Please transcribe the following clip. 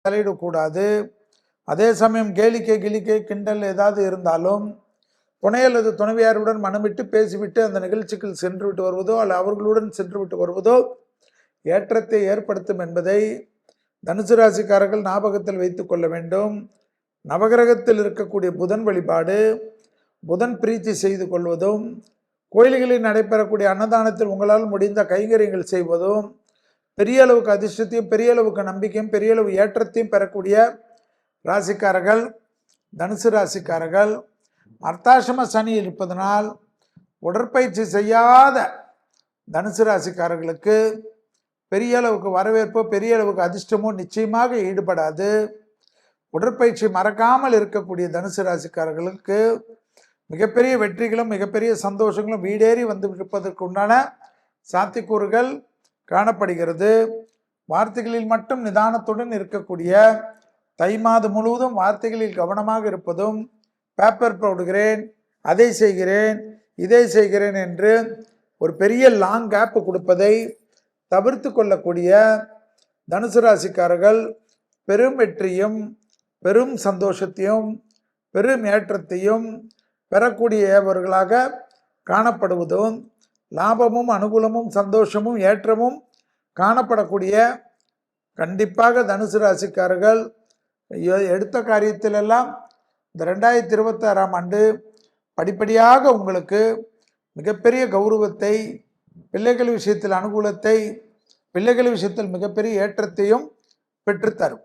தலையிடக்கூடாது. அதே சமயம் கேளிக்கை கிளிக்கை கிண்டல் ஏதாவது இருந்தாலும் துணை அல்லது துணைவியாருடன் மனமிட்டு பேசிவிட்டு அந்த நிகழ்ச்சிக்கு சென்று விட்டு வருவதோ அல்ல அவர்களுடன் சென்று விட்டு வருவதோ ஏற்றத்தை ஏற்படுத்தும் என்பதை தனுசு ராசிக்காரர்கள் ஞாபகத்தில் வைத்துக் கொள்ள வேண்டும். நவகிரகத்தில் இருக்கக்கூடிய புதன் வழிபாடு, புதன் பிரீத்தி செய்து கொள்வதும், கோயில்களில் நடைபெறக்கூடிய அன்னதானத்தில் உங்களால் முடிந்த கைங்கரியங்கள் செய்வதும் பெரிய அளவுக்கு அதிர்ஷ்டத்தையும் பெரிய அளவுக்கு நம்பிக்கையும் பெரிய அளவு ஏற்றத்தையும் பெறக்கூடிய ராசிக்காரர்கள் தனுசு ராசிக்காரர்கள். அர்த்தாசிரம சனி இருப்பதனால் உடற்பயிற்சி செய்யாத தனுசு ராசிக்காரர்களுக்கு பெரிய அளவுக்கு வரவேற்போ பெரிய அளவுக்கு அதிர்ஷ்டமோ நிச்சயமாக ஈடுபடாது. உடற்பயிற்சி மறக்காமல் இருக்கக்கூடிய தனுசு ராசிக்காரர்களுக்கு மிகப்பெரிய வெற்றிகளும் மிகப்பெரிய சந்தோஷங்களும் வீடேறி வந்து இருப்பதற்கு உண்டான சாத்தியக்கூறுகள் காணப்படுகிறது. வார்த்தைகளில் மட்டும் நிதானத்துடன் இருக்கக்கூடிய, தை மாதம் முழுவதும் வார்த்தைகளில் கவனமாக இருப்பதும், பேப்பர் போடுகிறேன், அதை செய்கிறேன், இதை செய்கிறேன் என்று ஒரு பெரிய லாங் கேப் கொடுப்பதை தவிர்த்து கொள்ளக்கூடிய தனுசு ராசிக்காரர்கள் பெரும் வெற்றியும் பெரும் சந்தோஷத்தையும் பெரும் ஏற்றத்தையும் பெறக்கூடியவர்களாக காணப்படுவதும், லாபமும் அனுகூலமும் சந்தோஷமும் ஏற்றமும் காணப்படக்கூடிய கண்டிப்பாக தனுசு ராசிக்காரர்கள் எடுத்த காரியத்திலெல்லாம் இந்த 2026ஆம் ஆண்டு படிப்படியாக உங்களுக்கு மிகப்பெரிய கௌரவத்தை, பிள்ளைகள் விஷயத்தில் அனுகூலத்தை, பிள்ளைகள் விஷயத்தில் மிகப்பெரிய ஏற்றத்தையும் பெற்றுத்தரும்.